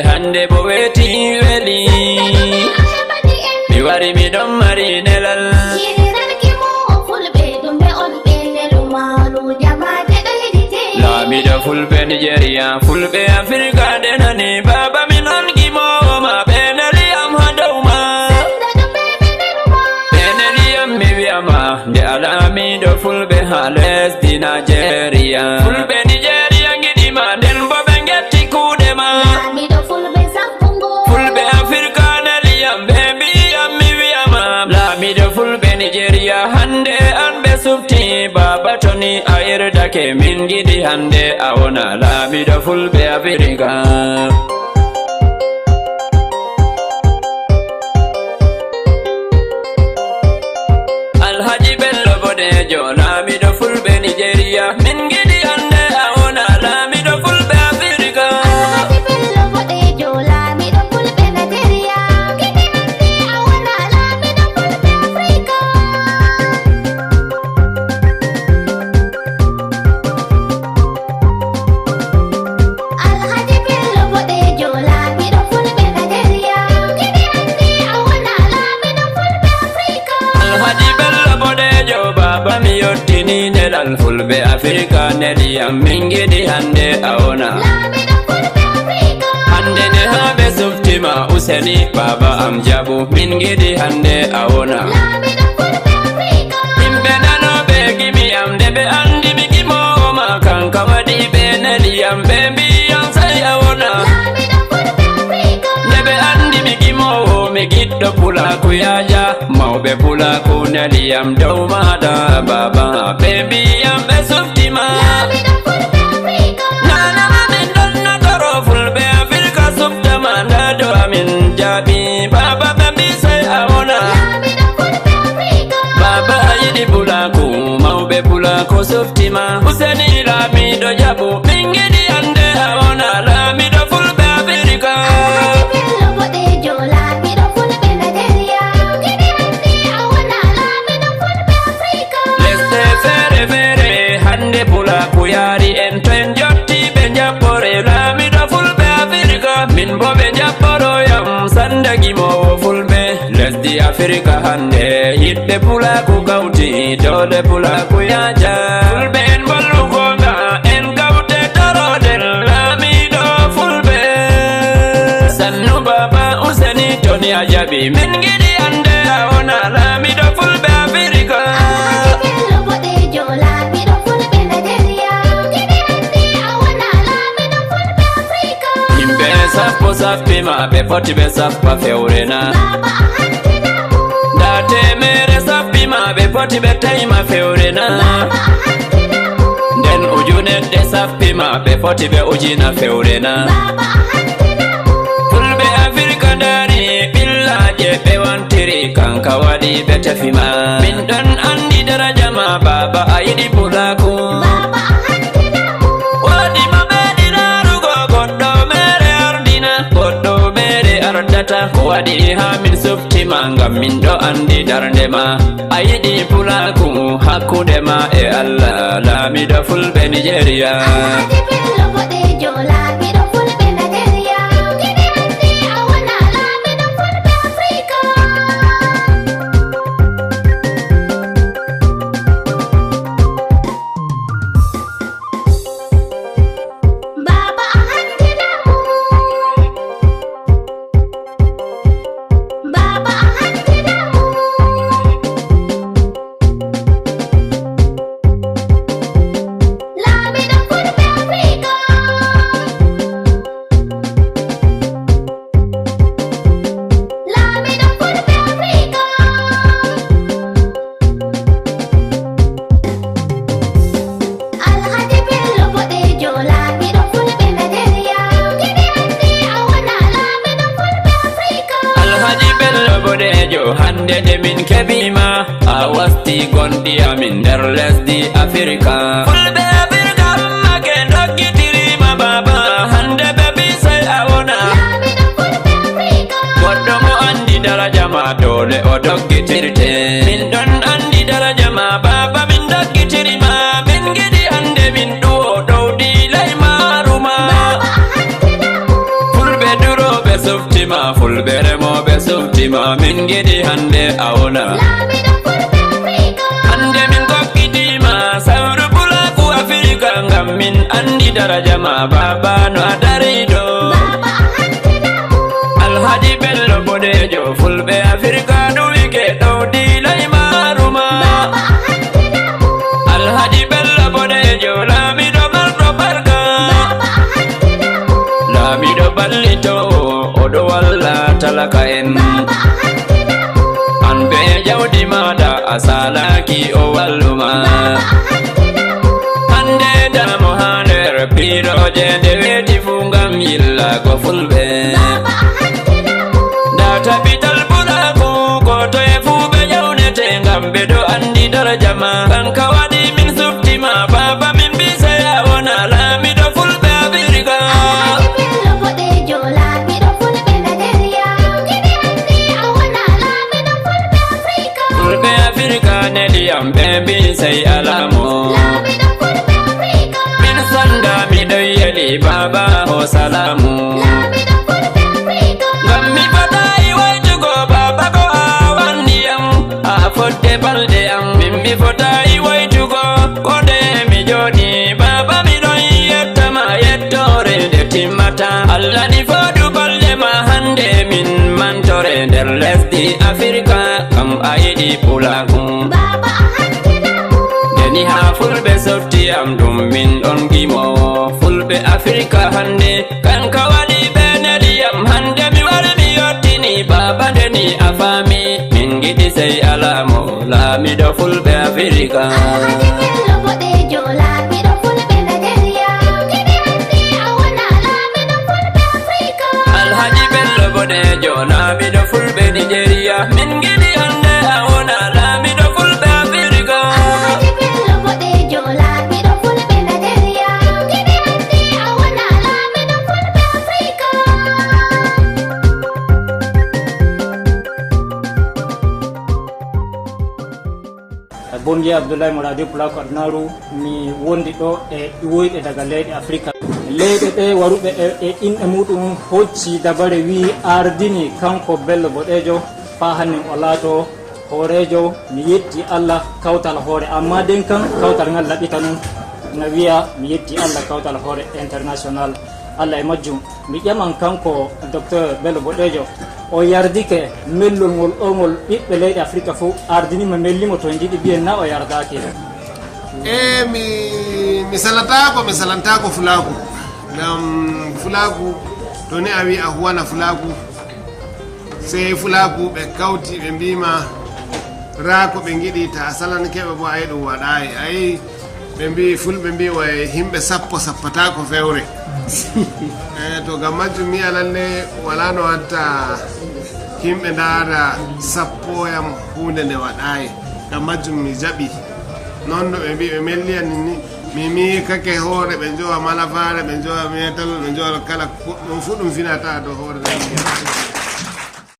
hande bo weti weli mi wari mi don mari nelal Lamiɗo fulɓe Nigeria fulɓe Afrika denani baba min on gimoma ɓeneliyam ha dowma ɓeneliyam mi wiyama nde alamiɗo fulɓe ha lesdi Nigeria fulɓe Nigeria giɗima nden bo ɓe getti kuuɗe ma fulɓe Afrika neliyam ɓe mbiyam mi wiyama lamiɗo fulɓe Nigeria hande an ɓe sufti baba toni a irdake min giɗi hande a wona lamiɗo fulɓe Afrika Alhaji Bello Bodejo lamiɗo fulɓe Nigeria min giɗi hande a wona lamiɗo fulɓe Afrika Baba mi yottini nelal fulɓe Afrika neliyam min giɗi hande a wona hande ne ha ɓe suftima useni baba am jaɓu min giɗi hande a wona himɓe nanoɓe gimiyam nde ɓe andi mi gimowoma kanka waɗi ɓe neliyam ɓe mbiyam sai a wona nde ɓe andi mi gimowo mi giɗɗo pulaku yaja mawɓe pulaku neliyam dow maɗa baba ɓe mbiyam ɓe suftima nanama min donnatoro fulɓe Afrika suftama nda do amin jaabi baba ɓe mbi sai a wona baba a yiɗi pulaku mawɓe pulaku suftima useni lamiɗo jaɓu min giɗi hande a wona lamiɗo fulɓe Afrika pulaku yaari en to en jotti ɓe jaɓɓore lamiɗo fulɓe Afrika min bo ɓe jaɓɓoroyam sanda gimowo fulɓe lesdi Afrika hande yiɗɓe pulaku gawti dole pulaku yaja fulɓe en bollugoga en gawte torodel lamiɗo fulɓe sannu baba useni toni a jaɓi min giɗi hande a wona lamiɗo fulɓe Afrika sappo sappima ɓe poti ɓe sappa fewrena nda temere sappima ɓe poti ɓe tayma fewrena nden ujunedde sappima ɓe poti ɓe ujina fewrena fulɓe Afrika dari ɓillaje ɓe wantiri kanka waɗi ɓe tefima min ɗon andi daraja ma baba a yiɗi pulaku ko waɗi ha min suftima ngam min ɗo andi darde ma a yiɗi pulaku hakkude ma e Allah lamiɗo fulɓe Nigeria hande de min keɓima a wasti gondi amin nder lesdi Afrika fulɓe Afrika ummake dokkitirima baba hande ɓe mbi sai a wona goɗɗo mo andi daraja ma dole o dokkitirte min ɗon andi daraja ma baba min dokkitirima min giɗi hande min ɗuwo dow dilay maruma fulɓe ma min gidi hande awona Lamiɗo fulɓe Afrika. hande min kokkitima sawru pulaku Afrika ngam min andi daraja ma baba no a dari ɗo Baba a handinamu. Alhaji Bello Bodejo fulɓe Afrika ɗuwike ɗowdi lay maruma Baba a handinamu. Alhaji Bello Bodejo laamiɗo marɗo barka Baba a handinamu. laamiɗo ballito oɗo walla talaka en Baba a handinamu. an be jawdi maɗa a salaki o walluma Baba a handinamu. hande damo ha nder piroje nde weeti fu ngam yillago fulɓe Baba a handinamu. nda tabital ɓuraku kotoye fu ɓe ƴawnete ngam ɓe ɗo andi daraja ma kanka waɗi min suftima baba min bisaya wona laamiɗo fulɓe Afrika Alhaji Bello Bodejo lamiɗo fulɓe Nigeria. Gidi hande a wona lamiɗo fulɓe Afrika. fulɓe Afrika ne ndiyam ɓe bisay alamo Lamiɗo fulɓe Afrika. min sanda miɗo yeli baba o salamu Lamiɗo fulɓe Afrika. ngam mi fotayi waytugo baba ko a wandiyam a fodde balɗe am min mi fotayi waytugo ko nde mi joɗi baba miɗon yettama yettore nde timmata Allah ni fodu balɗe ma hande min mantore nder lesdi Afrika kam a yiɗi pulaku Baba a handinamu. deni ha fulɓe softi am ɗum min ɗon gimowo fulɓe Afrika hande kanka waɗi ɓe neliyam hande mi wari mi yottini baba ndeni a fami min giɗi sey alamo laamiɗo fulɓe Afrika Alhaji Bello Bodejo lamiɗo fulɓe Nigeria. Gidi hande a wona lamiɗo fulɓe Afrika. Alhaji Bello Bodejo laamiɗo fulɓe Nigeria min giɗi hande a wona laamiɗo fulɓe Afrika Alhaji Bello Bodejo lamiɗo fulɓe Nigeria. Gidi hande a wona lamiɗo fulɓe Afrika. Bonji Abdoulaye Moradi Pulaku Adnaru mi wondi ɗo e ɗuwoyɗe daga leyɗe Afrika. Leyɗe ɗe waruɓe e inɗe muɗum hocci dabare wi ardini kanko Bello Bodejo fa hannin o laato hoorejo. Mi yetti Allah kawtal hoore amma den kan kawtal ngal laɓita num na wiya mi yetti Allah kawtal hoore international Allah e majjum. Mi ƴaman kanko docteur Bello Bodejo o yardike mellol ngol ngol ɓiɓɓe leyɗe Afrika fo ardinima mellimo to jiɗi mbiyen na o yardaki mi salantako fulaku ngam fulaku to ni a wi a huwana fulaku sey fulaku ɓe kawti ɓe mbima ra ko ɓe giɗi ta salankeɓe bo ayi ɗum waɗayi ayi ɓe mbi fulɓe mbi way himɓe sappo sappatako fewre to gam majjum mi alalle wala no watta himɓe ndaara sappoyam hunde nde waɗayi gam majjum mi jaɓi noon no ɓe mbi ɓe melliyani ni mimi kake hoore ɓe jowa malafare ɓe jowa metal ɓe jowa kala ɗum fu ɗum finata dow hoore